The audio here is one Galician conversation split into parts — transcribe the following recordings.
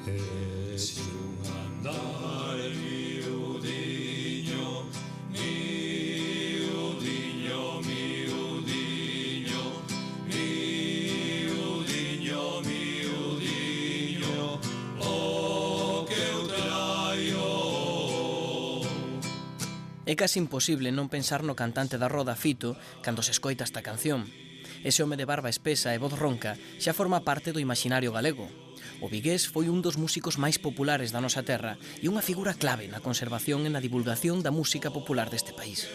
Si un andar miudiño, miudiño, miudiño, miudiño, miudiño, o que eu traio. É casi imposible non pensar no cantante da roda, Fito, cando se escoita esta canción. Ese home de barba espesa e voz ronca xa forma parte do imaxinario galego. O vigués foi un dos músicos máis populares da nosa terra e unha figura clave na conservación e na divulgación da música popular deste país.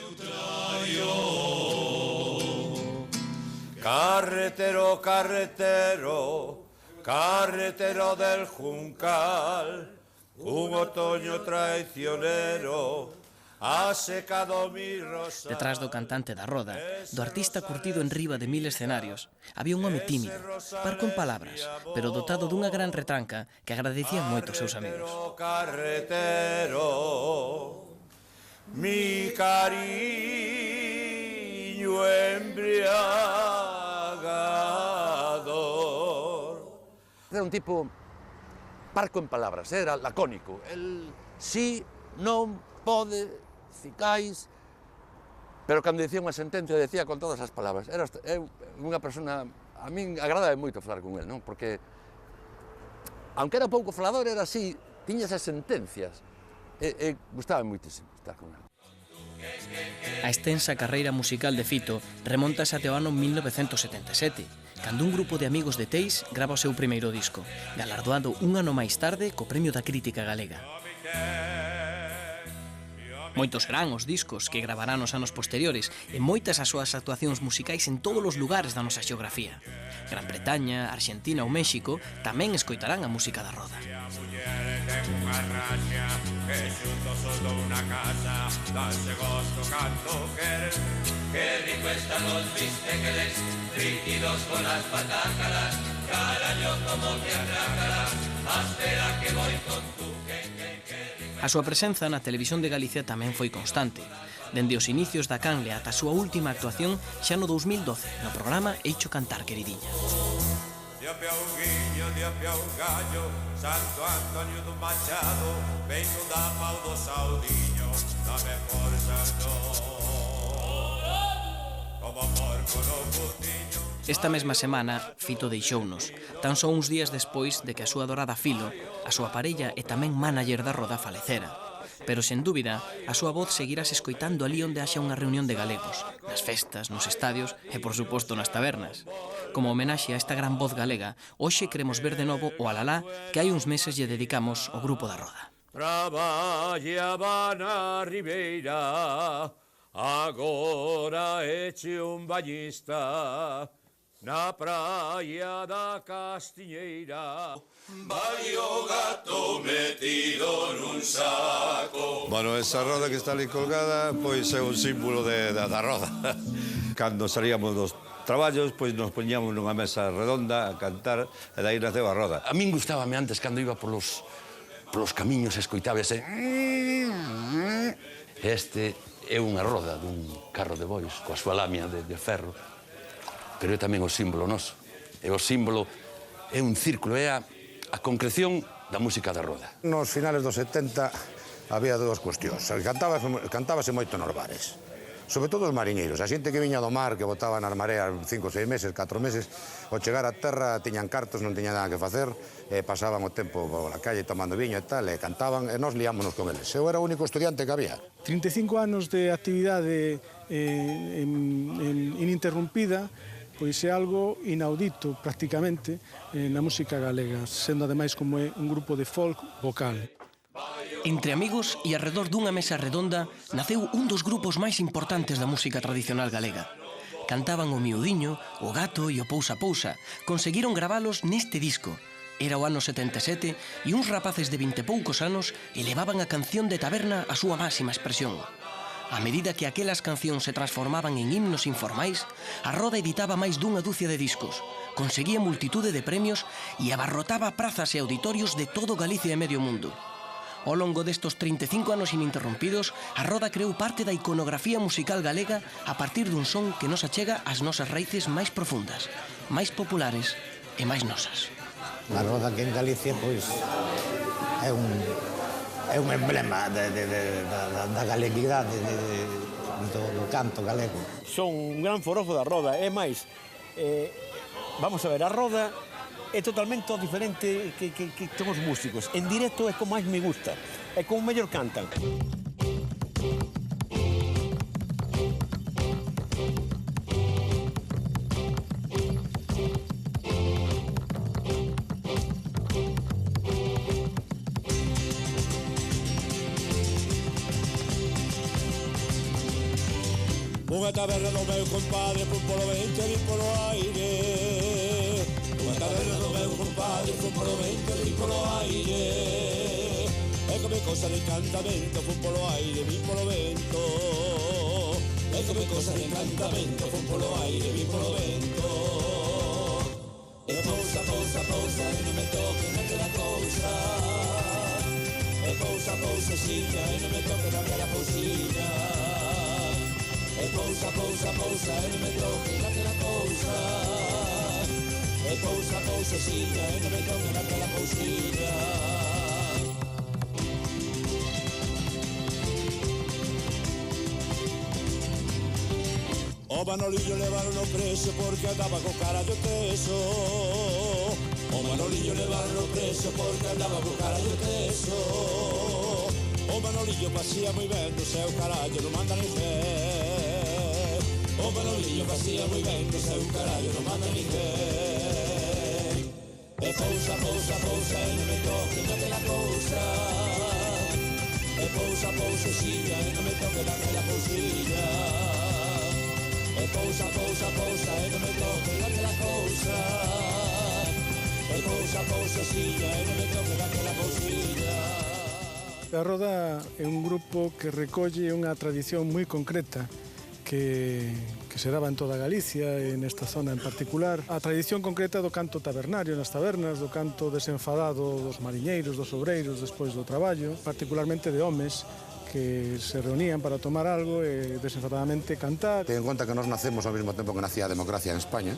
Carretero, carretero, carretero del Juncal, un otoño traicionero ha secado mi rosa. Detrás do cantante da roda, do artista curtido en riba de 1000 escenarios, había un home tímido, parco en palabras, pero dotado dunha gran retranca que agradecían moito os seus amigos. Carretero, mi cariño embriagador. Era un tipo parco en palabras, era lacónico. El sí, non, pode, cicais, pero cando dicía unha sentencia decía con todas as palabras. Era unha persona, a min agrada moito falar con el, non? Porque aunque era pouco falador, era así, tiña esas sentencias e gustaba moitísimo estar con el. A extensa carreira musical de Fito remontase até o ano 1977, cando un grupo de amigos de Teis grava o seu primeiro disco, galardoado un ano máis tarde co Premio da Crítica Galega. Moitos serán os discos que gravarán nos anos posteriores e moitas as súas actuacións musicais en todos os lugares da nosa xeografía. Gran Bretaña, Arxentina ou México tamén escoitarán a música da roda. Qué rico estamos bistequeles, frígidos con las patácalas, carayo como te arrácalas, espera que voy con tu A súa presenza na televisión de Galicia tamén foi constante. Dende os inicios da canle ata a súa última actuación xa no 2012 no programa Eicho cantar, queridiña. Dia Piauguinho, dia Piaugallo, Santo Antonio do Machado, vengo da pau do Saudiño, dame forzas no, como porco no putiño. Esta mesma semana, Fito deixounos, tan só uns días despois de que a súa adorada Filo, a súa parella e tamén manager da roda, falecera. Pero, sen dúbida, a súa voz seguirás escoitando ali onde haxa unha reunión de galegos, nas festas, nos estadios e, por suposto, nas tabernas. Como homenaxe a esta gran voz galega, hoxe queremos ver de novo o Alalá que hai uns meses lle dedicamos ao grupo da roda. Traballaba na Ribeira, agora eche un bañista, na praia da Castiñeira. Vai o gato metido nun saco. Bueno, esa roda que está ali colgada pois é un símbolo da roda. Cando salíamos dos traballos, pois nos poñíamos nunha mesa redonda a cantar e dai naceu a roda. A min gustábame antes cando iba polos camiños e escoitaba ese... Este é unha roda dun carro de bois coa súa lamia de ferro, pero é tamén o símbolo noso. É o símbolo, é un círculo, é a concreción da música da roda. Nos finales dos 70 había dúas cuestións. Cantábase moito nos bares, sobre todo os mariñeiros. A xente que viña do mar, que botaba nas mareas 5, 6 meses, 4 meses, ao chegar a terra tiñan cartos, non tiñan nada que facer, pasaban o tempo pola calle tomando viño e tal, e cantaban, e nós liámonos con eles. Eu era o único estudiante que había. 35 anos de actividade ininterrumpida, pois é algo inaudito prácticamente na música galega, sendo ademais como é un grupo de folk vocal. Entre amigos e arredor dunha mesa redonda naceu un dos grupos máis importantes da música tradicional galega. Cantaban o miudiño, o gato e o pousa pousa. Conseguiron gravalos neste disco. Era o ano 77 e uns rapaces de 20 e poucos anos elevaban a canción de taberna a súa máxima expresión. A medida que aquelas cancións se transformaban en himnos informais, a roda editaba máis dunha dúcia de discos, conseguía multitude de premios e abarrotaba prazas e auditorios de todo Galicia e medio mundo. Ao longo destos 35 anos ininterrompidos, a roda creou parte da iconografía musical galega a partir dun son que nos achega ás nosas raíces máis profundas, máis populares e máis nosas. A roda que en Galicia, pois, é un emblema da galeguidade, do canto galego. Son un gran forofo da roda, é máis, vamos a ver, a roda é totalmente diferente que os músicos. En directo é como máis me gusta, é como mellor cantan. Unha taberna do meu compadre, fun polo vento e vin polo aire. Unha taberna do meu compadre, fun polo vento e vin polo aire. E come cosa de encantamento, fun polo aire, vin polo vento. E come cosa de encantamento, fun polo aire, vin polo vento. E pousa, pousa, pousa, e non me toquen aquela cousa. E pousa, pousa, xiña, e non me toquen aquela cousiña. E pousa, pousa, pousa, e non me toquen aquela cousa. E pousa, pousa, xiña, e non me toquen aquela cousiña. O Manolillo levaron preso porque andaba co carallo teso. O Manolillo levaron preso porque andaba co carallo teso. O Manolillo pasía moi ben do seu carallo, non manda ninguén. O Manolillo pasía moi ben do seu carallo, non manda ninguén. E pousa, pousa, pousa, e non me toquen aquela cousa. E pousa, pousa, xiña, e non me toquen aquela cousiña. E pousa, pousa, pousa, e non me toquen aquela cousa. E pousa, pousa, xiña, e non me toquen aquela cousiña. A roda é un grupo que recolle unha tradición moi concreta que se daba en toda Galicia e nesta zona en particular. A tradición concreta do canto tabernario nas tabernas, do canto desenfadado dos mariñeiros, dos obreiros despois do traballo, particularmente de homes que se reunían para tomar algo e desenfadadamente cantar. Ten en conta que nós nacemos ao mesmo tempo que nacía a democracia en España.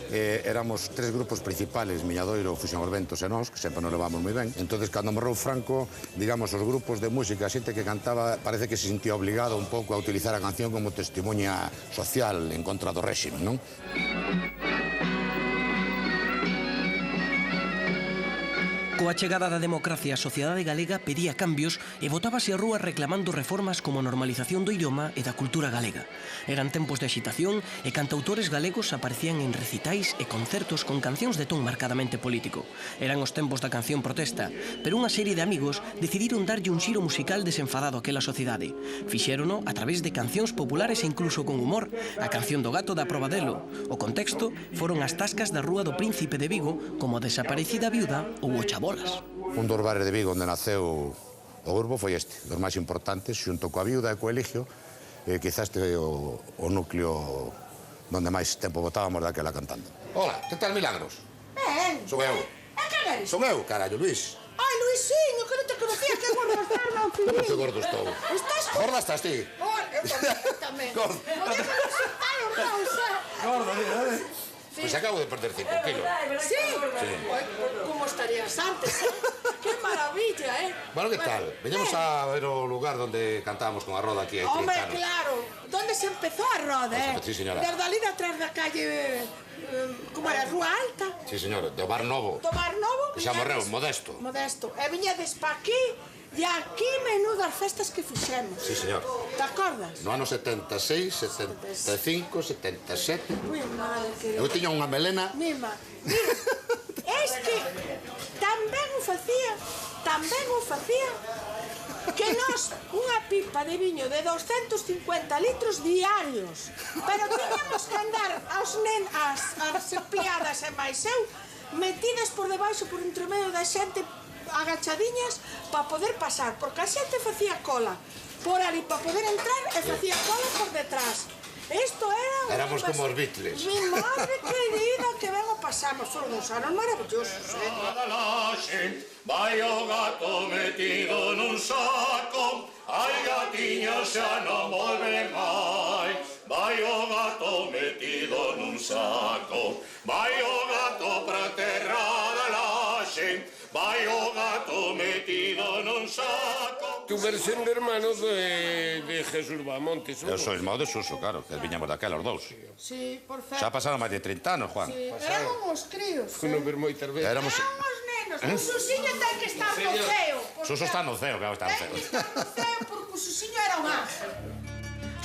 Éramos tres grupos principales, Miñadoiro, Fusión os Ventos e nós, que sempre nos levamos moi ben. Entonces, cando morreu Franco, digamos, os grupos de música, a xente que cantaba, parece que se sentía obligado un pouco a utilizar a canción como testimonia social en contra do réxime, non? Coa chegada da democracia, a sociedade galega pedía cambios e botábase a rúa reclamando reformas como a normalización do idioma e da cultura galega. Eran tempos de agitación e cantautores galegos aparecían en recitais e concertos con cancións de ton marcadamente político. Eran os tempos da canción protesta, pero unha serie de amigos decidiron darlle un xiro musical desenfadado àquela sociedade. Fixérono a través de cancións populares e incluso con humor, a canción do gato da Probadelo. O contexto foron as tascas da Rúa do Príncipe de Vigo, como a Desaparecida Viuda ou o Chabolas. Un dos bares de Vigo onde naceu o grupo foi este, dos máis importantes, xunto coa Viuda e co Eligio, quizás este o núcleo donde máis tempo botábamos daquela cantando. Hola, que tal, Milagros? Ben. Son eu. E quen eres? Son eu, carallo, Luís. Ai, Luisinho, que non te conocía, que gordo estás, non, filín. Como que gordo estou? Estás... Gorda estás ti? Eu tamén. Gordo. Podemos insultar o Rosa. Gordo, dale. Pois acabo de perder 5 kilos. Sí? Sí. Como estarías antes, Que maravilla, Bueno, que tal? Veñamos a ver o lugar donde cantábamos con a roda aquí hai 30 anos. Hombre, claro. Donde se empezó a roda, Sí, señora. Desde ali atrás da calle... como era? Rúa Alta? Sí, señor, do Bar Novo. Do Bar Novo? Que xa morreu, Modesto. Modesto. E viñades pa aquí, e aquí menudas festas que fixemos. Sí, señor. Te acordas? No ano 76, 75, 77... Ui, madre que... Eu tiña unha melena... Mima, es que tamén o facía que nós unha pipa de viño de 250 litros diarios, pero tiñamos que andar as empleadas e máis eu metidas por debaixo, por entre medio da xente, agachadiñas para poder pasar, porque a xente facía cola por ali para poder entrar e facía cola por detrás. Isto era... Éramos como os Beatles. Mi madre querida, que ben o pasamos. Foron uns anos maravillosos, Vai o gato metido nun saco, ai gatiña xa non volve máis. Vai o gato metido nun saco, vai o gato pra terra da la. vai o gato metido nun saco. Tú eres un hermano de Jesús Bamontes. Eu sou irmão de Suso, claro, que viñamos daquela os dous. Sí, por fe. Xa pasaron máis de 30 anos, Juan. Sí, éramos uns críos. Non ver moitas veces. Éramos... Éramos nenos. O Susiño ten que estar no ceo. Suso está no ceo, claro, está no ceo. Ten que estar no ceo porque o Susiño era un ángel.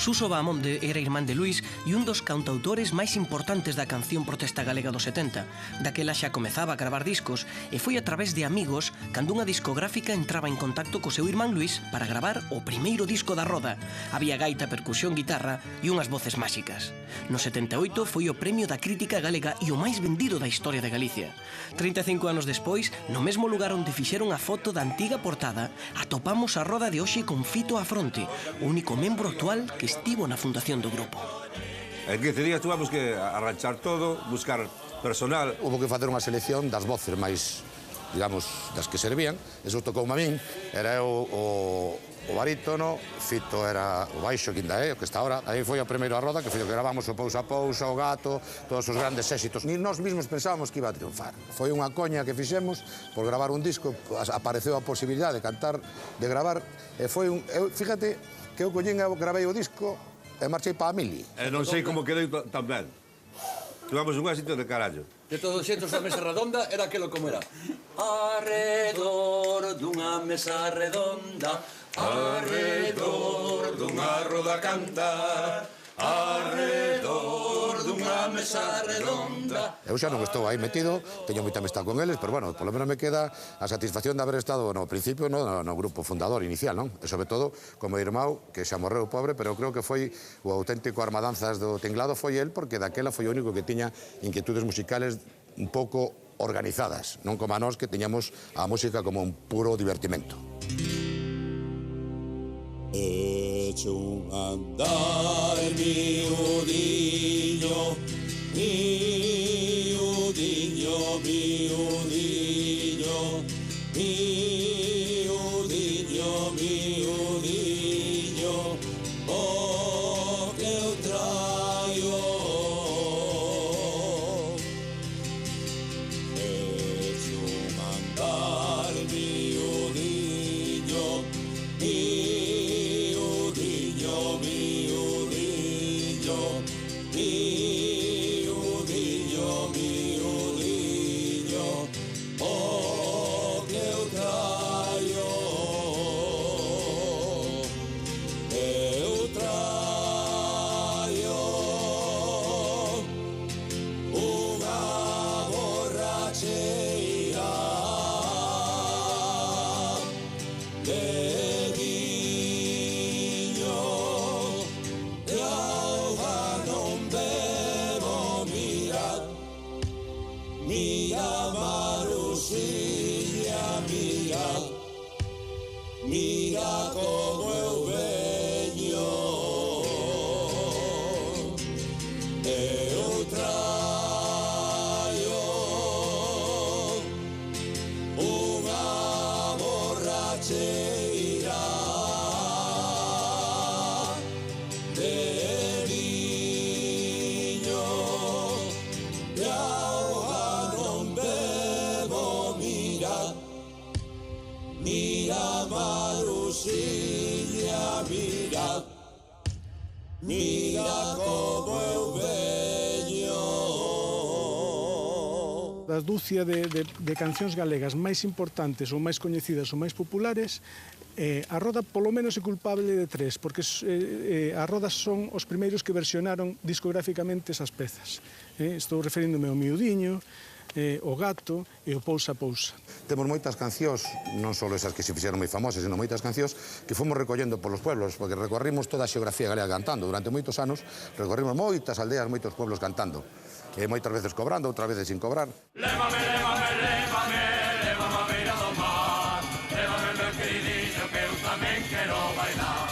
Suso Bahamonde era irmán de Luís e un dos cantautores máis importantes da canción protesta galega dos 70. Daquela xa comezaba a gravar discos e foi a través de amigos cando unha discográfica entraba en contacto co seu irmán Luís para gravar o primeiro disco da Roda. Había gaita, percusión, guitarra e unhas voces máxicas. No 78 foi o premio da crítica galega e o máis vendido da historia de Galicia. 35 anos despois, no mesmo lugar onde fixeron a foto da antiga portada, atopamos a Roda de hoxe con Fito á fronte, o único membro actual que estivo na fundación do grupo. En 15 días tuvamos que arranchar todo, buscar personal. Hubo que facer unha selección das voces máis, digamos, das que servían. Eso tocou a min. Era eu o barítono, Fito era o baixo, que ainda é, o que está ahora. Aí foi a primeira roda, que foi o que gravamos o Pousa Pousa, o Gato, todos os grandes éxitos. Ni nós mesmos pensábamos que iba a triunfar. Foi unha coña que fixemos por gravar un disco, apareceu a posibilidade de cantar, de gravar, e foi un... Fíjate que eu collín e gravei o disco e marchei para a Mili. E non sei como quedou tan ben. Tuvamos un éxito de carallo. De todos os xeitos, a mesa redonda era aquilo como era. Arredor dunha mesa redonda, arredor dunha roda cantar, arredor dunha mesa redonda. Eu xa non estou aí metido, teño moita amistad con eles, pero bueno, polo menos me queda a satisfacción de haber estado no principio no grupo fundador inicial, non? E sobre todo, como irmão, que xa morreu pobre, pero creo que foi o auténtico armadanzas do tinglado, foi el, porque daquela foi o único que tiña inquietudes musicales un pouco organizadas, non como a nós que tiñamos a música como un puro divertimento. Echo un andar miudiño, miudiño, miudiño, miudiño, miudiño, o que eu traio. Echo un andar miudiño, miudiño, miudiño, miudiño, miudiño, o que eu traio. Eu traio unha borracheira de viño, de auga non bebo, mira, mira Marusiña, mira, mira como eu veño. Eu traio unha borracheira de viño, de auga non bebo, mira, mira Marusiña, mira, mira como eu veño. Das dúcia de cancións galegas máis importantes ou máis coñecidas ou máis populares, a Roda polo menos é culpable de 3, porque a Roda son os primeiros que versionaron discográficamente esas pezas. Estou referíndome ao Miudiño, o Gato e o Pousa Pousa. Temos moitas cancións, non só esas que se fixeron moi famosas, sino moitas cancións que fomos recollendo polos pueblos, porque recorrimos toda a xeografía galega cantando. Durante moitos anos recorrimos moitas aldeas, moitos pueblos cantando. E moitas veces cobrando, outras veces sin cobrar. Lévame, lévame, lévame, lévame a beira do mar, lévame, meu queridinho, que eu tamén quero bailar.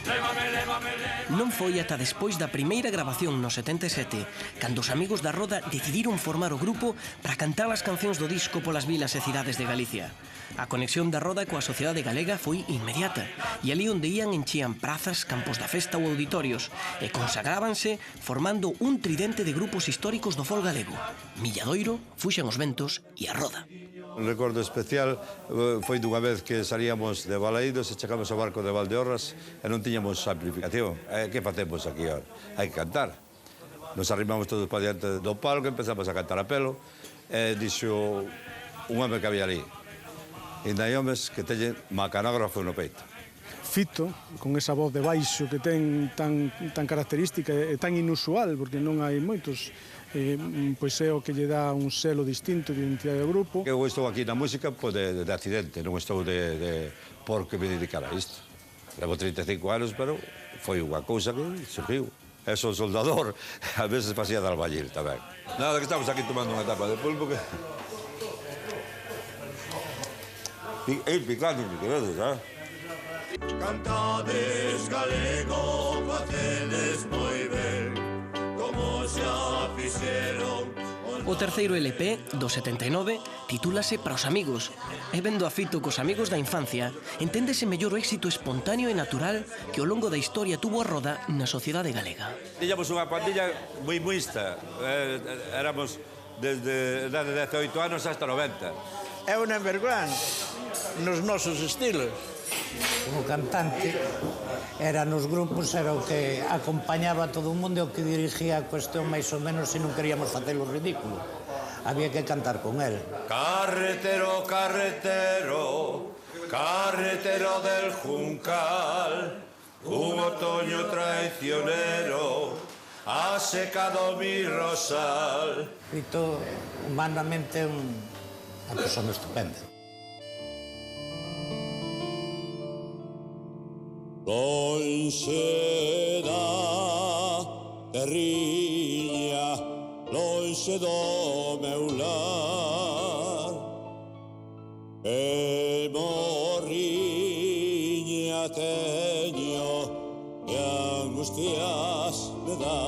Lévame, lévame, lévame. Non foi ata despois da primeira grabación no 77, cando os amigos da Roda decidiron formar o grupo para cantar as cancións do disco polas vilas e cidades de Galicia. A conexión da Roda coa sociedade galega foi inmediata, e ali onde ían enchían prazas, campos da festa ou auditorios, e consagrábanse formando un tridente de grupos históricos do folk galego: Milladoiro, Fuxan os Ventos e a Roda. Un recordo especial foi dunha vez que salíamos de Balaídos e chegamos ao barco de Valdeorras e non tiñamos amplificación. Que facemos aquí ahora? Hai que cantar. Nos arrimamos todos para diante do palco, empezamos a cantar a pelo e dixo un home que había ali: ainda hai homes que teñen macanógrafo no peito. Fito, con esa voz de baixo que ten tan característica e tan inusual, porque non hai moitos, pois é o que lle dá un selo distinto de identidade do grupo. Eu estou aquí na música de accidente, non estou por que me dedicar a isto. Levo 35 anos, pero foi unha cousa que surgiu. Eu sou soldador, a veces facía de albañil tamén. Nada, que estamos aquí tomando unha tapa de pulpo que... picando, que vedes, Cantades galego, facedes moi ben, como xa fixeron. O terceiro LP, do 79, titúlase Para os amigos. E vendo a Fito cos amigos da infancia, enténdese mellor o éxito espontáneo e natural que ao longo da historia tuvo a Roda na sociedade galega. Tiñamos unha pandilla moi muista. Éramos desde 18 anos hasta 90. É un underground nos nosos estilos. Como cantante, era nos grupos, era o que acompañaba a todo o mundo e o que dirigía a cuestión máis ou menos se non queríamos facelo ridículo. Había que cantar con él. Carretero, carretero, carretero del Juncal, un otoño traicionero ha secado mi rosal. Fito, humanamente, unha persona estupenda. Lonxe da terriña, lonxe do meu lar, e morriña teño e angustias me dá.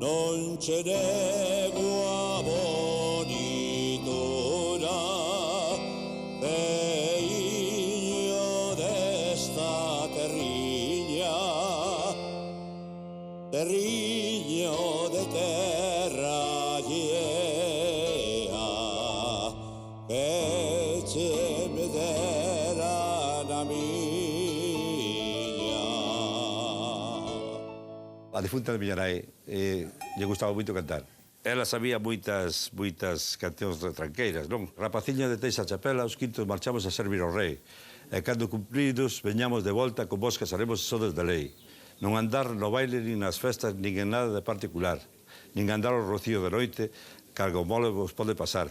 Non che nego a bonitura, terriño de terra llea, que che me dera na miña. A difunta de miña nai lle gustaba moito cantar. Ela sabía moitas cancións retranqueiras, non? Rapaciña de Teixa Chapela, os quintos marchamos a servir ao rei. E cando cumpridos, veñamos de volta con vos que saremos sodes de lei. Non andar no baile, nin nas festas, nin en nada de particular. Nin andar ao rocío de noite, que algo mole vos pode pasar.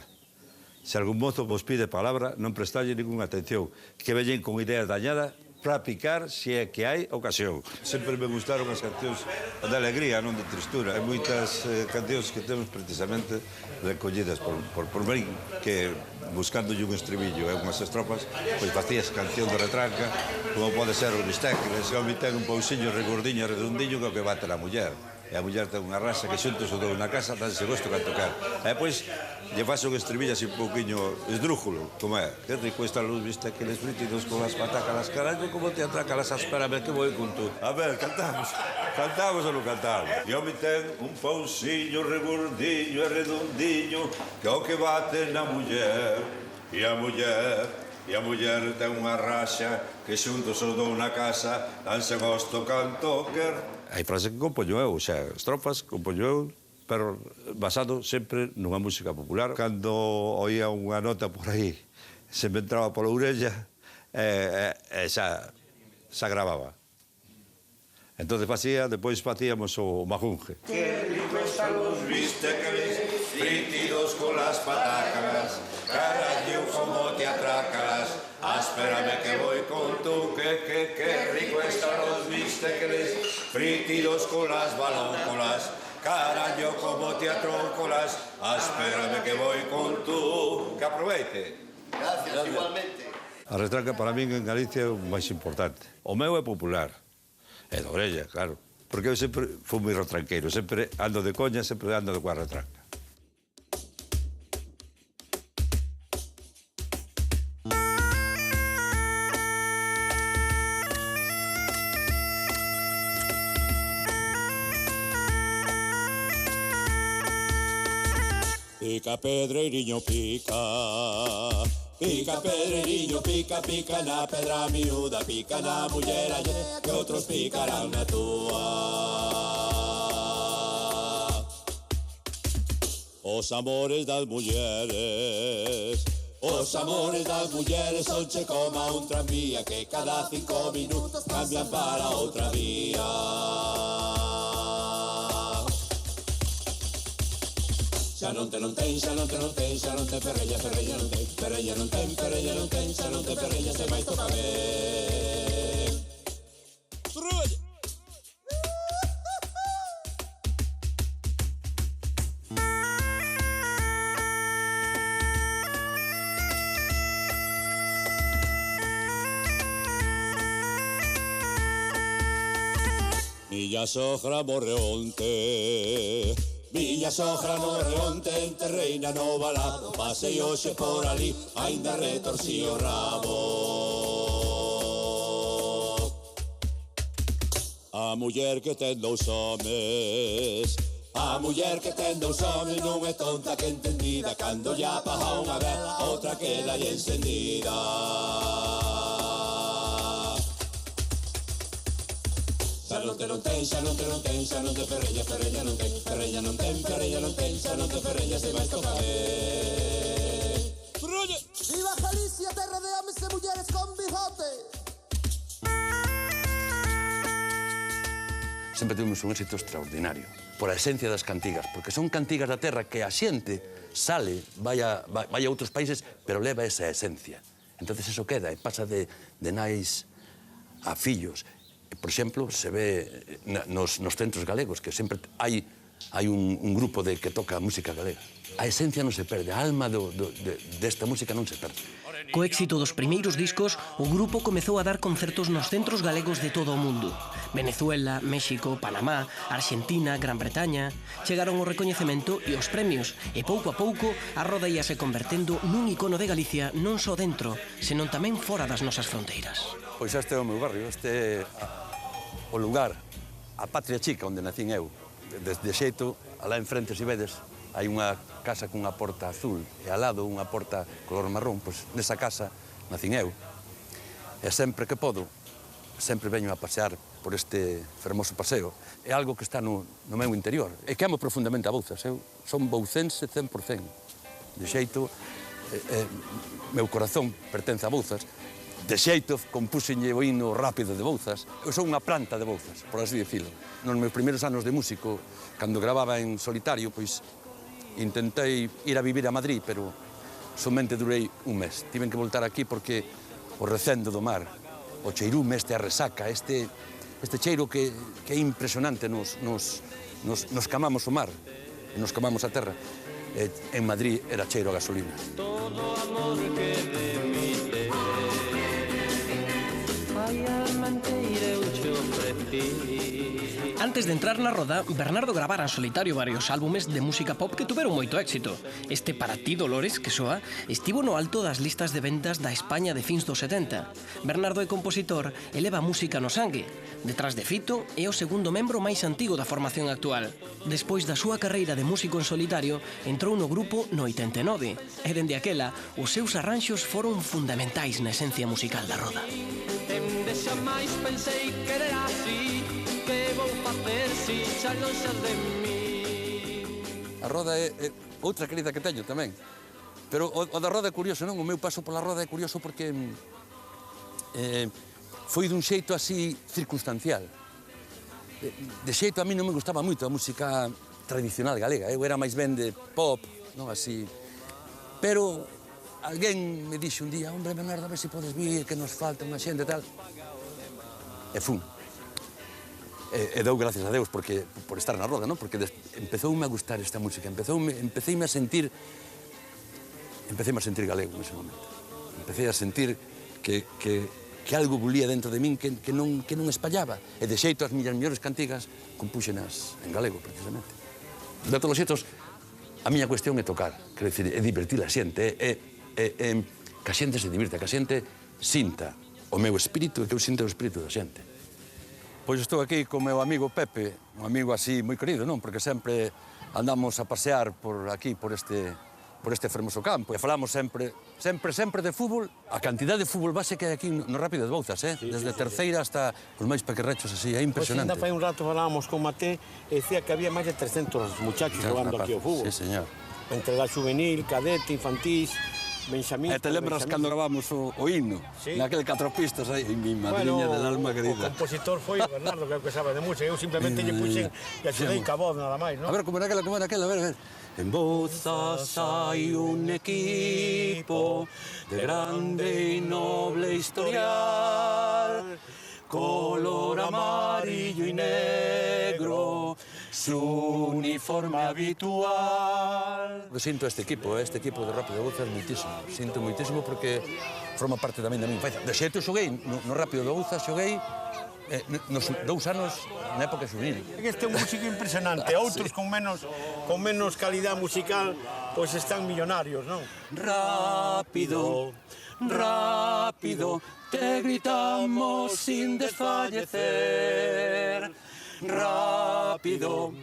Se algún mozo vos pide palabra, non prestalle ninguna atención, que veñen con ideas dañadas para picar se é que hai ocasión. Sempre me gustaron as cancións de alegría, non de tristura. Hai moitas cancións que temos precisamente recollidas por mí, que buscándolle un estribillo e unhas estrofas, pois facías canción de retranca, como pode ser o bistec, que se home ten un pousiño regordiño e redondiño que o que bate a muller. E a muller ten unha raza que xuntos o dou na casa, danse gosto que a tocar. E pois, lle faz un estribillo así un pouquiño esdrújulo, como é. Que rico está luz, viste que les fritidos con las patacalas, carallo, como te atracalas, espérame que vou con tú. A ver, cantamos ou non cantamos? E home ten un pousiño regordiño e redondiño que o que bate na muller. E a muller ten unha raxa que xuntos os dou na casa, danse gosto canto quer. Hai frases que compoño eu, xa, estrofas compoño eu, pero basado sempre nunha música popular. Cando oía unha nota por aí, se me entraba pola orella, xa grababa. Entón depois facíamos o majunje. Que rico están los bisteques fritidos con las patacas, carallo, como te atracarás, espérame que voy con tú, que rico están los bisteques fritidos con las balóncolas, carallo, como te atrócolas, espérame que voy con tú. Que aproveite. Gracias, igualmente. A retranca para min en Galicia é o máis importante. O meu é popular. E de orella, claro. Porque eu sempre fui moi retranqueiro, sempre ando de coña, sempre ando de coa retranca. Pica, pedreirinho, pica. Pica, pedreirinho, pica, pica na pedra miúda, pica na muller allea, que outros picarán na túa. Os amores das mulleres, os amores das mulleres sonche como un tranvía que cada 5 minutos cambian para outra vía. Xa non ten, xa non ten, ferrella, ferrella non ten, ferrella non ten, ferrella non ten, xa non ten ferrella, se máis toca ver. Ferrella! Miña sogra morre onte, miña sogra morre onte, enterreina no valado, pasei hoxe por ali, ainda retorcí o rabo. A muller que ten 2 homes, a muller que ten 2 homes non é tonta que entendida, cando lle apaga unha vela, outra queda lle encendida. Xa non ten, xa non ten, xa non ten ferrella, ferrella non ten, ferrella non ten, ferrella non ten, xa non ten ferrella, se máis toca ver. Ferrella! Viva Galicia, terra de homes e mulleres con bigote! Sempre tivemos un éxito extraordinario, por a esencia das cantigas, porque son cantigas da terra que a xente sale, vai a outros países, pero leva esa esencia. Entonces eso queda e pasa de nais a fillos. Por exemplo, se ve nos centros galegos que sempre hai un grupo que toca música galega. A esencia non se perde, a alma desta música non se perde. Co éxito dos primeiros discos, o grupo comezou a dar concertos nos centros galegos de todo o mundo. Venezuela, México, Panamá, Argentina, Gran Bretaña. Chegaron o recoñecemento e os premios, e pouco a pouco a roda íase convertendo nun icono de Galicia non só dentro, senón tamén fora das nosas fronteiras. Pois este é o meu barrio, este é o lugar, a patria chica onde nacín eu. De xeito, alá enfrente, se vedes, hai unha casa cunha porta azul e ao lado unha porta color marrón, pois nesa casa nacín eu. E sempre que podo, sempre veño a pasear por este fermoso paseo. É algo que está no meu interior. E que amo profundamente a Bouzas. Eu son boucense 100%. De xeito, meu corazón pertence a Bouzas. De xeito, compúxenlle o hino rápido de Bouzas. Eu son unha planta de Bouzas, por así dicilo. Nos meus primeiros anos de músico, cando gravaba en solitario, pois intentei ir a vivir a Madrid, pero somente durei un mes. Tiven que voltar aquí porque o recendo do mar, o cheirume, a resaca, este cheiro que é impresionante, nos camamos o mar, e nos camamos a terra. En Madrid era cheiro a gasolina. Todo amor que de mi te fai alma inteira eu te ofrecí. Antes de entrar na roda, Bernardo gravara en solitario varios álbumes de música pop que tuveron moito éxito. Este Para ti, Dolores, que soa, estivo no alto das listas de vendas da España de fins dos 70. Bernardo é compositor e leva música no sangue. Detrás de Fito, é o segundo membro máis antigo da formación actual. Despois da súa carreira de músico en solitario, entrou no grupo no 89. E dende aquela, os seus arranxos foron fundamentais na esencia musical da roda. Jamais pensei que era así, que vou facer si xa non xa de mí. A roda é outra querida que teño tamén. Pero o da roda é curioso, non? O meu paso pola roda é curioso porque foi dun xeito así circunstancial. De xeito a mí non me gustaba moito a música tradicional galega. Eu era máis ben de pop, non así. Pero alguén me dixo un día, hombre, Bernardo, a ver se podes vir, que nos falta unha xente e tal. E fun. E dou gracias a Deus por estar na roda, non? Porque empezoume a gustar esta música, empeceime a sentir galego nese momento. Empecé a sentir que algo bulía dentro de min que non espallaba. E de xeito as miñas mellores cantigas compúxenas en galego, precisamente. De todos os xeitos, a miña cuestión é tocar, quero dicir, é divertir a xente, que a xente se divirta, que a xente sinta o meu espírito e que eu sinta o espírito da xente. Pois estou aquí con o meu amigo Pepe, un amigo así moi querido, non? Porque sempre andamos a pasear por aquí, por este fermoso campo, e falamos sempre de fútbol. A cantidad de fútbol base que hai aquí no Rápido de Bouzas, desde terceira hasta os máis pequerrechos, así, é impresionante. Pois ainda fai un rato falábamos con Maté e decía que había máis de 300 muchachos jugando aquí ao fútbol. Sí, señor. Entre la juvenil, cadete, infantís, benxamín... E te lembras cando grabamos o himno? Naquel 4 pistas aí, mi madriña del alma querida. O compositor foi o Bernardo, que é o que sabe de música. Eu simplemente lle puxen e axudei ca voz, nada máis, non? A ver, como era aquela, a ver. En Bouzas hai un equipo de grande e noble historial, color amarillo y negro, su uniforme habitual. Sinto este equipo de Rápido de Bouzas moitísimo. Sinto moitísimo porque forma parte tamén da minha infancia. De xeito xoguei no Rápido de Bouzas, xoguei nos 2 anos na época juvenil. Este é un músico impresionante, outros con menos calidad musical, pois están millonarios, non? Rápido, rápido, te gritamos sin desfallecer. Rápido,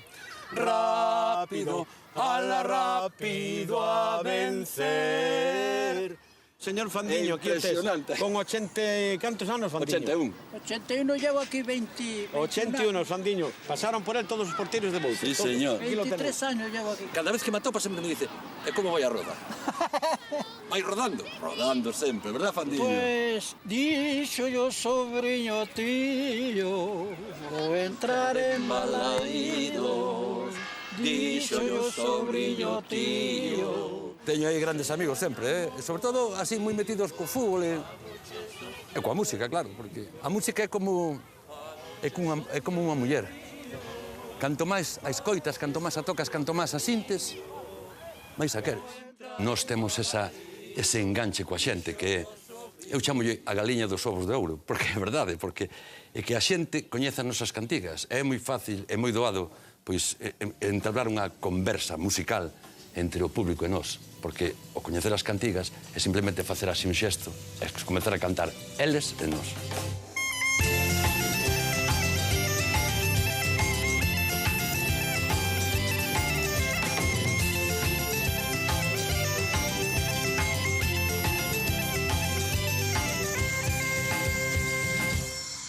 rápido, ala rápido a vencer. Señor Fandiño, impresionante. Con 80... ¿Cantos anos, Fandiño? 81. 81, llevo aquí 20... 81, Fandiño. Pasaron por él todos os porteros de Bouzas. Sí, señor. 23 años llevo aquí. Cada vez que me atopa sempre me dice, é como vai a roda? Vai rodando? Rodando sempre, verdad, Fandiño? Pues, dixo yo sobriño tío, vou entrar en Balaídos. Dixo yo sobriño tío. Teño aí grandes amigos sempre, sobre todo así moi metidos co fútbol e coa música, claro, porque a música é como unha muller. Canto máis a escoitas, canto máis a tocas, canto máis a sintes, máis a queres. Nós temos ese enganche coa xente que eu chamolle a galiña dos ovos de ouro, porque é verdade, porque é que a xente coñece as nosas cantigas. É moi fácil, é moi doado, pois, entablar unha conversa musical entre o público e nós, porque o coñecer as cantigas é simplemente facer así un xesto, é comezar a cantar eles e nós.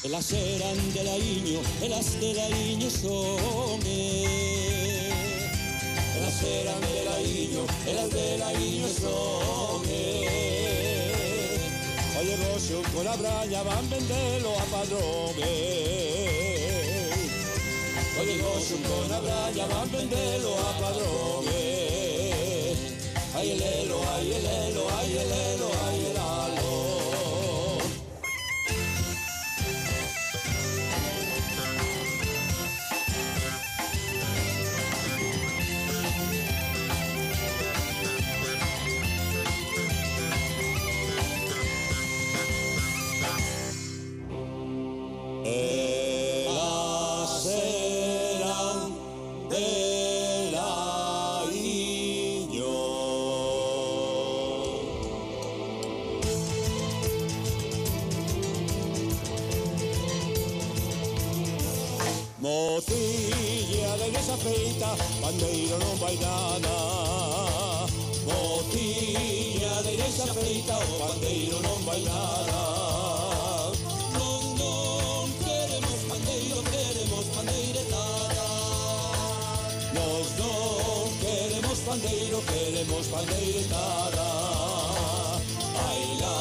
Elas eran de Laíño, elas de Laíño son. Elas eran de Laíño, elas de Laíño son. Oye, Roxo, con la braña van vendelo a padrón. Oye, Roxo, con la braña van vendelo a padrón. Ay, el elo, ay, el elo, ay, el elo, ay, el alo. Elas eran de Laíño. Motilla de esa feita, bandeiro non vai nada. Motilla de esa feita, o bandeiro non vai nada. Queremos bandeiretada. Ai la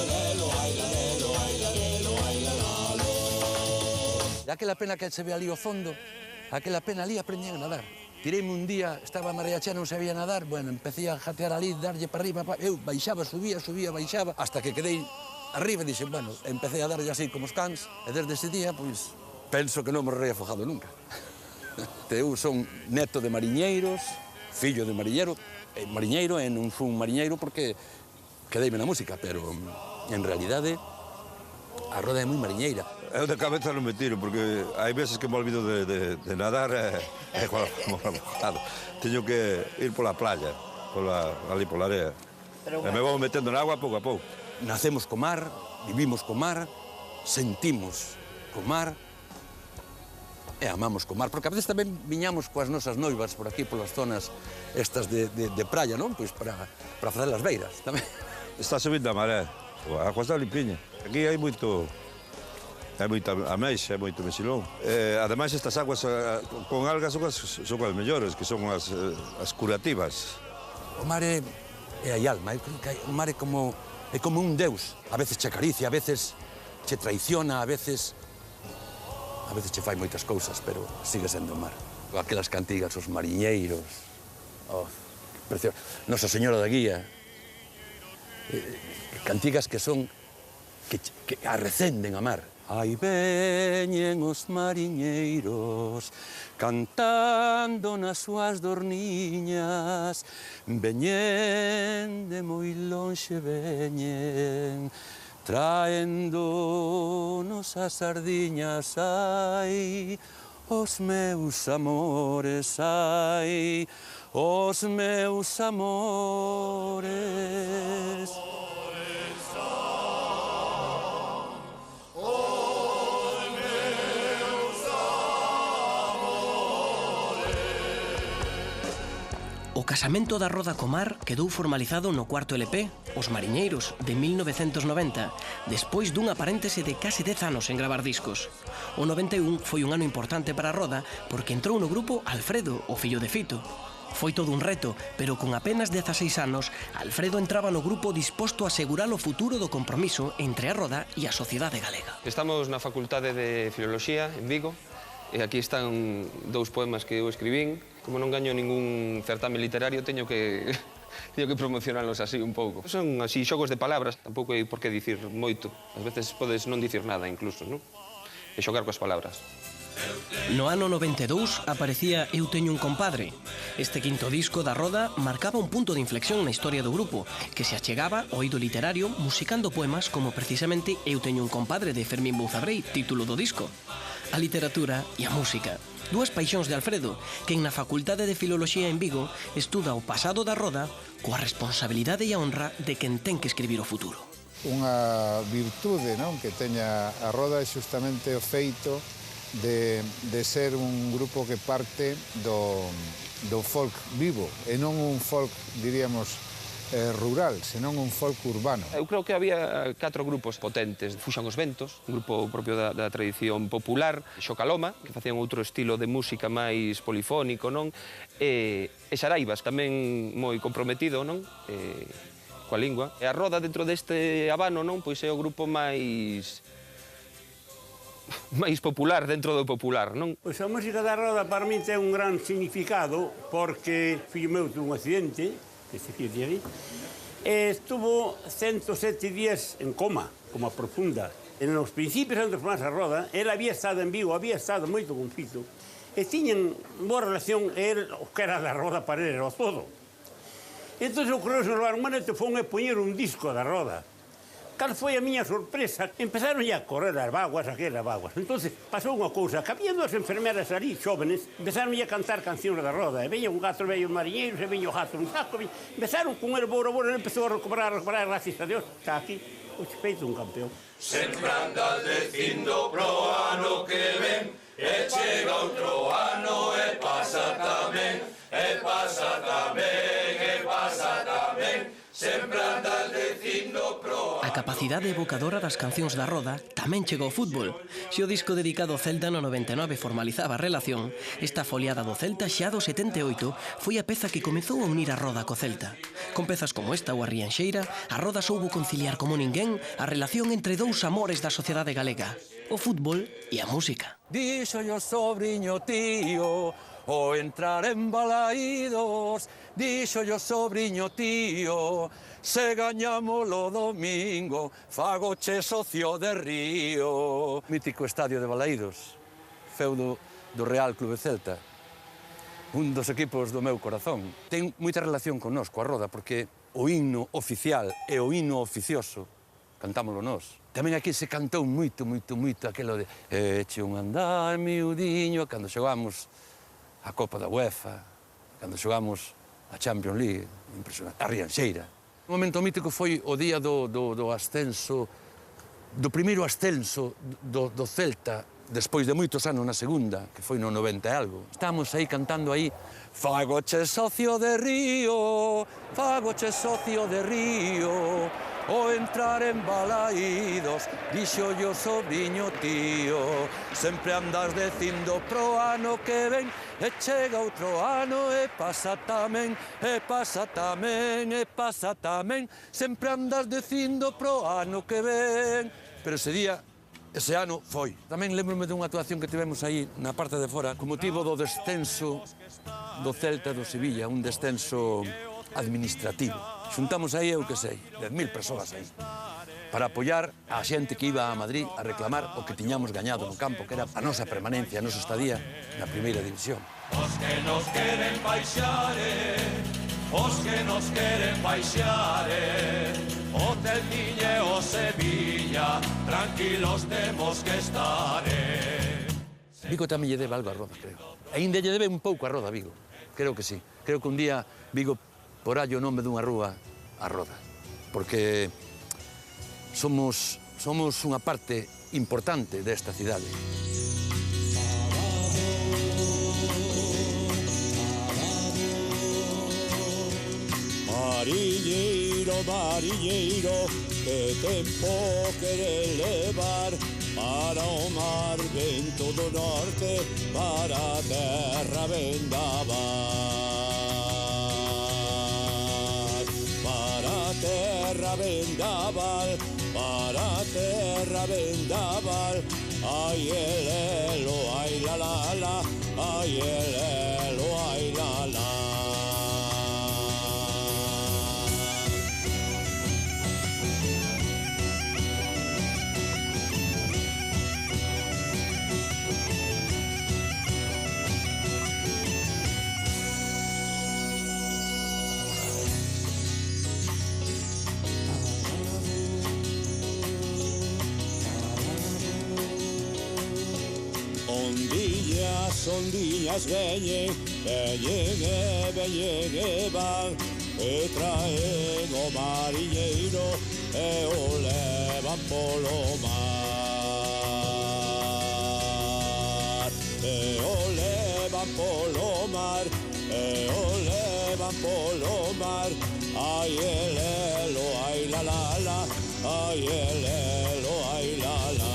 lelo, ai la lelo, ai la lelo, ai la lalo. Aquela pena que se ve ali ao fondo, aquela pena ali aprendí a nadar. Tireime un día, estaba a marea chea, non sabía nadar, bueno, empecé a jatear ali, darlle para arriba, eu baixaba, subía, baixaba, hasta que quedei arriba e dixen, bueno, empecé a darlle así como os cans, e desde ese día, pois, penso que non me reafojado nunca. Eu son neto de mariñeiros, fillo de mariñeiro, e non fui un mariñeiro porque quedeime na música, pero en realidade a roda é moi mariñeira. Eu de cabeza non me tiro, porque hai veces que me olvido de nadar e como remojado. Teño que ir pola playa, ali pola area. E me vou metendo na agua pouco a pouco. Nacemos co mar, vivimos co mar, sentimos co mar, e amamos co mar, porque a veces tamén viñamos coas nosas noivas por aquí, polas zonas estas de praia, non? Pois para facer as beiras tamén. Está subindo a maré, a agua está limpiña. Aquí hai moita ameixa, moito mexilón. Ademais, estas aguas con algas son as mellores, que son as curativas. O mar é a alma, eu creo que o mar é como un deus. A veces che acaricia, a veces che traiciona, a veces che fai moitas cousas, pero sigue sendo o mar. Aquelas cantigas, os mariñeiros, precioso. Nosa Señora da Guía, cantigas que son que arrecenden a mar. Aí veñen os mariñeiros cantando nas súas dorniñas, veñen de moi lonxe, veñen traéndonos as sardiñas, ai, os meus amores, ai, os meus amores. O casamento da Roda co mar quedou formalizado no cuarto LP, Os Mariñeiros, de 1990, despois dunha paréntese de case 10 anos en gravar discos. O 91 foi un ano importante para a Roda porque entrou no grupo Alfredo, o fillo de Fito. Foi todo un reto, pero con apenas 16 anos, Alfredo entraba no grupo disposto a asegurar o futuro do compromiso entre a Roda e a sociedade galega. Estamos na Facultade de Filoloxía, en Vigo, e aquí están dous poemas que eu escribín. Como non gaño ningún certame literario, teño que promocionalos así un pouco. Son así xogos de palabras, tampouco hai por que dicir moito. Ás veces podes non dicir nada incluso, non? E xogar coas palabras. No ano 92 aparecía Eu teño un compadre. Este quinto disco da Roda marcaba un punto de inflexión na historia do grupo, que se achegaba ao eido literario musicando poemas como precisamente Eu teño un compadre de Fermín Bouzabrei, título do disco. A literatura e a música, dúas paixóns de Alfredo, que na Facultade de Filoloxía en Vigo estuda o pasado da Roda coa responsabilidade e a honra de quen ten que escribir o futuro. Unha virtude, non, que teña a Roda é justamente o feito de ser un grupo que parte do folk vivo e non un folk, diríamos, rural, senón un folk urbano. Eu creo que había 4 grupos potentes. Fuxan os Ventos, un grupo propio da tradición popular, Xocaloma, que facían outro estilo de música máis polifónico, non? E Xaraibas, tamén moi comprometido, non? Coa lingua. E a Roda, dentro deste abano, non? Pois é o grupo máis popular dentro do popular, non? Pois a música da Roda para min ten un gran significado porque fillo meu tuvo un accidente, este fillo de aí, e estuvo 107 días en coma profunda. En os principios antes de formarse a Roda, ele había estado en Vigo, había estado moito con Fito, e tiñan boa relación, el, o que era da Roda para ele era o todo. Entón, o que nos levaron un momento foi a poñer un disco da Roda. Cal foi a miña sorpresa? Empezaron a correr as vaguas, aquelas vaguas. Entón, pasou unha cousa, que había dúas enfermeras ali, xóvenes, empezaron a cantar cancións da Roda, e veña un gato, veña un mariñeiro, e veña o gato un saco, empezaron con el bora, ele empezou a recuperar, gracias a Dios, está aquí, o feito un campeón. Sempre andas dicindo pro ano que ven, e chega outro ano e pasa tamén, e pasa tamén, e pasa tamén. Sempre andas dicindo pro... A capacidade evocadora das cancións da Roda tamén chegou ao fútbol. Se o disco dedicado ao Celta no 99 formalizaba a relación, esta foliada do Celta xa do 78 foi a peza que comezou a unir a Roda co Celta. Con pezas como esta ou a Rianxeira, a Roda soubo conciliar como ninguén a relación entre dous amores da sociedade galega, o fútbol e a música. Dixo yo sobriño tío, o entrar en Balaídos, dixo yo sobriño tío, se gañamos lo domingo, fagoche socio de Río. Mítico estadio de Balaídos, feudo do Real Clube Celta, un dos equipos do meu corazón. Ten moita relación con nós, coa Roda, porque o himno oficial e o himno oficioso cantámoslo nós. Tamén aquí se cantou moito aquelo de eche un andar miudiño, cando xogamos a Copa da UEFA, cando xogamos a Champions League, impresionante, a Rianxeira. Un momento mítico foi o día do ascenso, do primeiro ascenso do Celta despois de moitos anos na segunda, que foi no 90 e algo, estábamos aí cantando aí Fagoche socio de río, fagoche socio de río, o entrar en balaídos, dixo yo sobriño tío, sempre andas dicindo pro ano que ven, e chega outro ano e pasa tamén, e pasa tamén, e pasa tamén, sempre andas dicindo pro ano que ven. Pero ese día, ese ano foi. Tamén lembro-me dunha actuación que tivemos aí na parte de fora, con motivo do descenso do Celta e do Sevilla, un descenso administrativo. Xuntamos aí, eu que sei, 10.000 persoas aí, para apoiar a xente que iba a Madrid a reclamar o que tiñamos gañado no campo, que era a nosa permanencia, a nosa estadía na primeira división. Os que nos queren baixar, os que nos queren baixar, o Celtiñe e o Sevilla, tranquilos temos que estar. Vigo tamén lle debe algo a Roda, creo. Ainda lle debe un pouco a Roda, Vigo. Creo que sí. Creo que un día Vigo porallo o nome dunha rúa a Roda. Porque somos unha parte importante desta cidade. Marilleiro, marilleiro, que tempo quere levar para o mar vento do norte, para a terra vendaval. Para a terra vendaval, para a terra vendaval. Ai elelo, ai la la la, ai elelo, ai la la. Ondiñas veñen, veñen e van, e traen o marilleiro e o levan polo mar. E o levan polo mar, e o levan polo mar. Ai elelo, ai la la la, ai elelo, ai la la.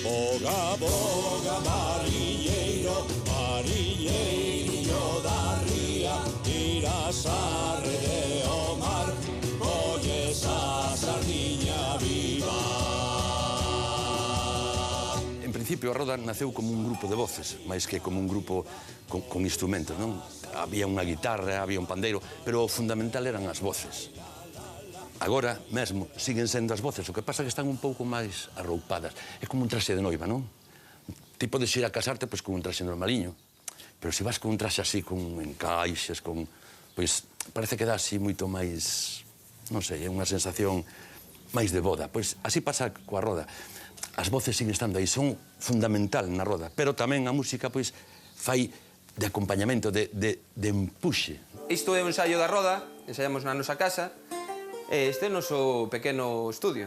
Boga, boga, marilleiro, marilleiro da ría, irás a rede ao mar, colles a sardiña viva. En principio, a Roda naceu como un grupo de voces, máis que como un grupo con instrumentos, non? Había unha guitarra, había un pandeiro, pero o fundamental eran as voces. Agora, mesmo, siguen sendo as voces, o que pasa é que están un pouco máis arroupadas. É como un traxe de noiva, non? Ti podes ir a casarte pois, con un traxe normaliño, pero se vas con un traxe así, con encaixes, con... Pois parece que dá así moito máis... Non sei, é unha sensación máis de boda. Pois así pasa coa Roda. As voces siguen estando aí, son fundamental na Roda, pero tamén a música, pois, fai de acompañamento, de empuxe. Isto é un ensaio da Roda, ensaiamos na nosa casa, este é o noso pequeno estudio.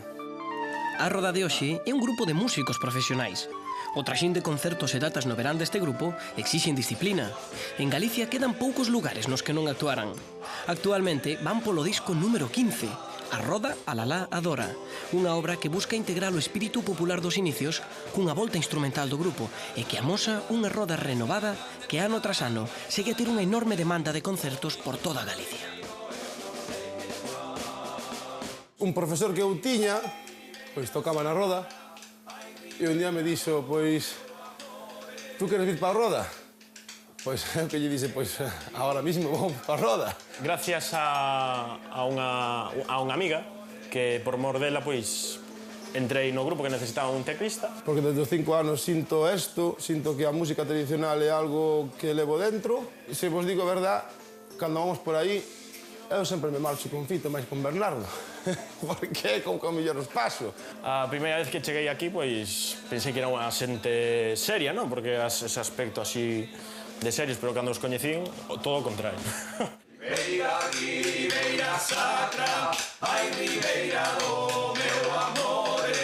A Roda de hoxe é un grupo de músicos profesionais. O traxín de concertos e datas no verán deste grupo exixen disciplina. En Galicia quedan poucos lugares nos que non actuaran. Actualmente van polo disco número 15, A Roda, Alalá, Adora, unha obra que busca integrar o espírito popular dos inicios cunha volta instrumental do grupo e que amosa unha Roda renovada que ano tras ano segue a ter unha enorme demanda de concertos por toda Galicia. Un profesor que eu tiña, pois tocaba na Roda, e un día me dixo, pois, tú queres vir para a Roda? Pois, eu que lle dixe, pois, agora mismo vou para a Roda. Gracias a unha amiga, que por mor dela, pois, entrei no grupo que necesitaba un teclista. Porque desde os 5 anos sinto isto, sinto que a música tradicional é algo que levo dentro. Se vos digo a verdad, cando vamos por aí, eu sempre me marcho con Fito, máis con Bernardo, porque é con que mellor os paso. A primeira vez que cheguei aquí, pois, pensei que era unha xente seria, non? Porque ese aspecto así de serios, pero cando os coñecín, todo o contrario. Beira aquí, beira sacra, ai ribeira do meu amore.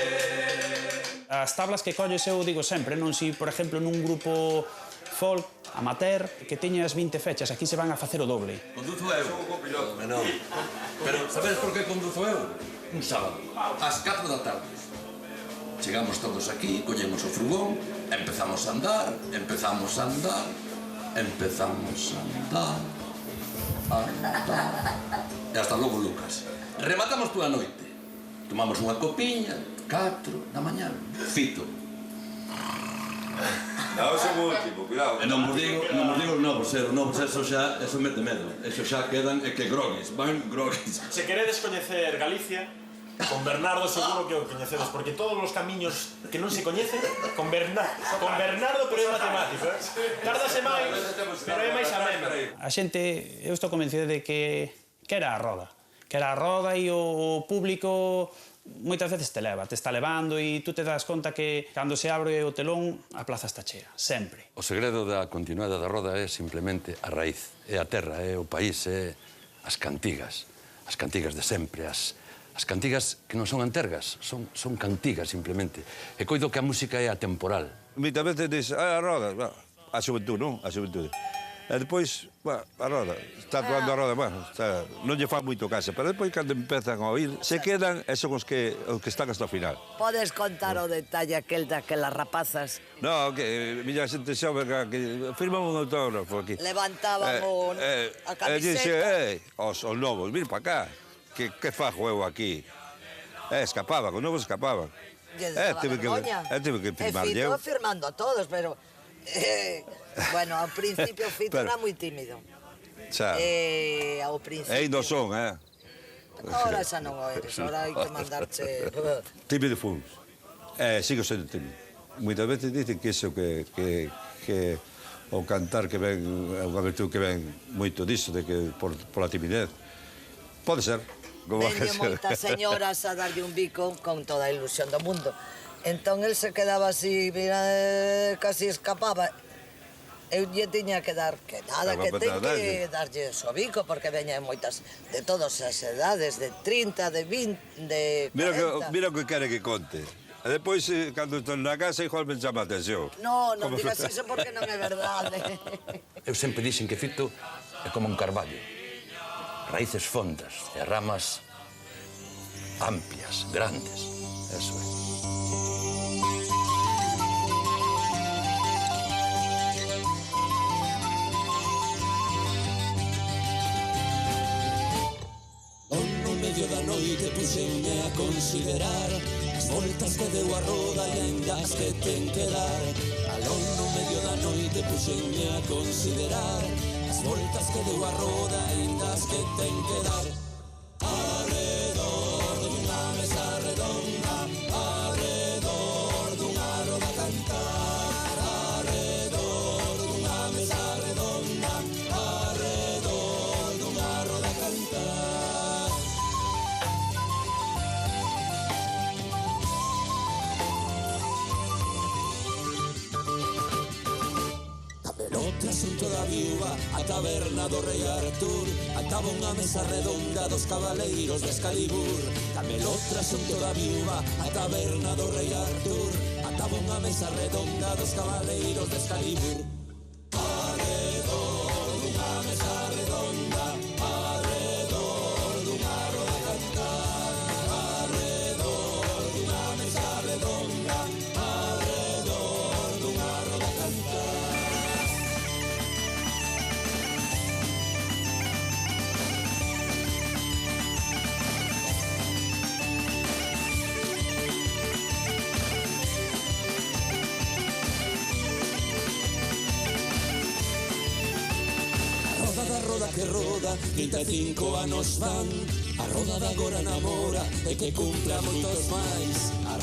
As tablas que colles eu digo sempre, non si, por exemplo, nun grupo folk, amateur, que teñas 20 fechas, aquí se van a facer o doble. Conduzo eu. Non. Pero sabedes por que conduzo eu? Un sábado, ás 4 da tarde. Chegamos todos aquí, collemos o furgón, empezamos a andar, empezamos a andar, empezamos a andar, e hasta logo, Lucas. Rematamos toda a noite. Tomamos unha copiña, 4 da mañá. Fito. Non, son o último, cuidado. Non vos digo os novos, eso mete medo. Eso xa quedan que grogues, van grogues. Se queredes coñecer Galicia, con Bernardo seguro que o coñecedes, porque todos os camiños que non se coñecen, con Bernardo, pero é matemático, Tárdase máis, pero é máis ameno. A xente, eu estou convencido de que era a roda. Que era a roda e o público moitas veces te leva, te está levando e tú te das conta que cando se abre o telón a plaza está chea, sempre. O segredo da continuidade da roda é simplemente a raíz, é a terra, é o país, é as cantigas de sempre, as cantigas que non son antergas, son cantigas simplemente. E coido que a música é atemporal. Moitas veces dices, a roda, a xuventud, non? A xuventud. E depois, a roda, está tocando a roda, non lle fan moito caso, pero depois cando empezan a oír, se quedan e son os que están hasta o final. Podes contar o detalle aquel daquelas rapazas? No, que miña xente xove que firman un autógrafo aquí. Levantaban a camiseta. E dixe, os novos, vir para cá, que fajo eu aquí? Escapaban, os novos escapaban. Tive que firmar eu. Fito firmando a todos, pero... Bueno, ao principio Fito era moi tímido. Ao principio... E ainda son, Ahora xa non o eres, ahora hai que mandarche... Tímido fun. Sigo sendo tímido. Moitas veces dicen que iso que o cantar que ven, é unha virtud que ven moito disso, de que pola timidez. Pode ser. Veño moitas señoras a darlle un bico con toda a ilusión do mundo. Entón, el se quedaba así, casi escapaba. Eu lle tiña que dar, que nada, que ten que darlle o bico, porque veñan moitas, de todas as edades, de 30, de 20, de 40. Mira o que quere que conte. E depois, cando estou na casa, igual me chama a atención. Non digas iso porque non é verdade. Eu sempre dixen que Fito é como un carballo. Raíces fondas e ramas amplias, grandes. Eso é. No medio da noite puxenme a considerar as voltas que deu a roda e ainda as que ten que dar. Alón no medio da noite puxenme a considerar as voltas que deu a roda e ainda as que ten que dar. Arredor dunha mesa redonda, arredor dunha roda cantar, arredor dunha mesa redonda, arredor dunha roda cantar. Outro asunto da viúva, a taberna do rei Artur, ataba unha mesa redonda dos cabaleiros de Excalibur. Tamén outro asunto da viúva, a taberna do rei Artur, ataba unha mesa redonda dos cabaleiros de Excalibur. Arredor dunha mesa redonda, arredor dunha roda cantar, arredor dunha mesa redonda, arredor dunha roda cantar. Roda que roda, 35 anos van. A roda da agora namora e que cumpla moitos máis. A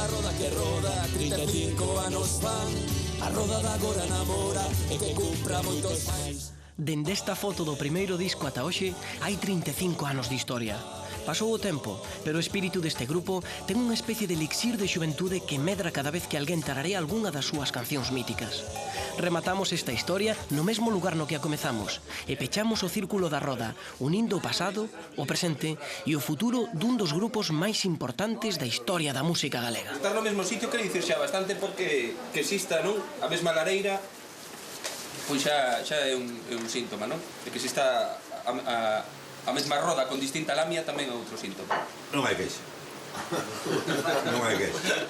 roda que roda, 35 anos van. A roda da agora namora e que cumpla moitos máis. Dende esta foto do primeiro disco ata hoxe, hai 35 anos de historia. Pasou o tempo, pero o espírito deste grupo ten unha especie de elixir de xuventude que medra cada vez que alguén tararea algunha das súas cancións míticas. Rematamos esta historia no mesmo lugar no que a comezamos e pechamos o círculo da roda, unindo o pasado, o presente e o futuro dun dos grupos máis importantes da historia da música galega. Estar no mesmo sitio quere dicir xa bastante porque que exista, non? A mesma lareira, pois xa é un síntoma, non? De que exista a mesma roda con distinta lamia tamén é outro síntoma. Non hai queixa. Non hai queixa.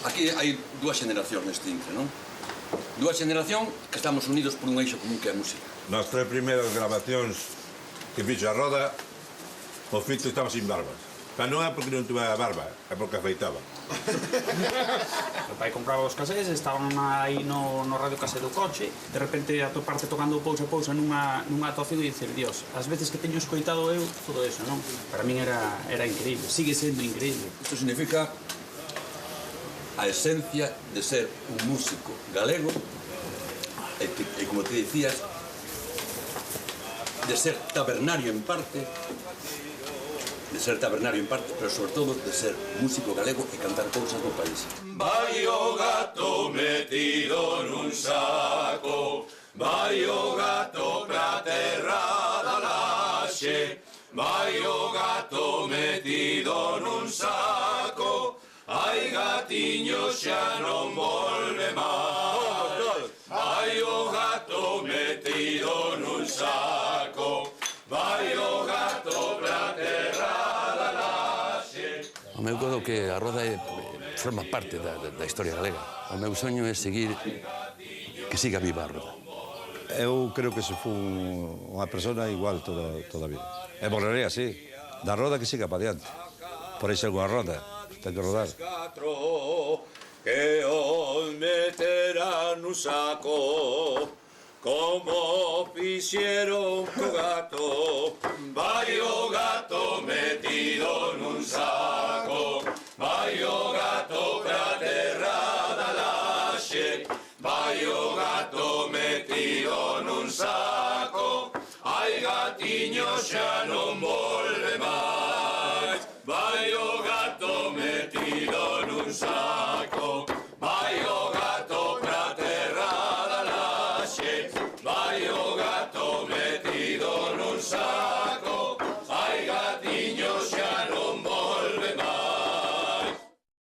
Aquí hai dúas generacións neste intre, non? Dúas generacións que estamos unidos por un eixo común que é a música. Nas 3 primeiras grabacións que fixo a roda, o Fito estaba sin barbas. Pero non é porque non tuve barba, é porque afeitaba. O pai compraba os casés, estaban aí no radio casé do coche, de repente atoparse tocando pousa nunha actuación e dicer, Dios, as veces que teño escoitado eu todo eso, non? Para min era increíble, sigue sendo increíble. Isto significa a esencia de ser un músico galego e como te decías, de ser tabernario en parte, pero sobre todo de ser músico galego e cantar cousas do país. Vai o gato metido nun saco, vai o gato pra terra da laxe, vai o gato metido nun saco, ai gatiño xa non volve máis. Vai o gato metido nun saco, vai o gato pra terra da laxe. O meu creo que a roda forma parte da historia galega. O meu soño é que siga viva a roda. Eu creo que se fun unha persona igual toda a vida. E morreré así. Da roda que siga para diante. Por aí unha roda, ten que rodar. Que os meterán nun saco, como fixeron co gato. Vai o gato metido nun saco, vai o gato pra terra da laxe, vai o gato metido nun saco, ai gatiño xa non voi.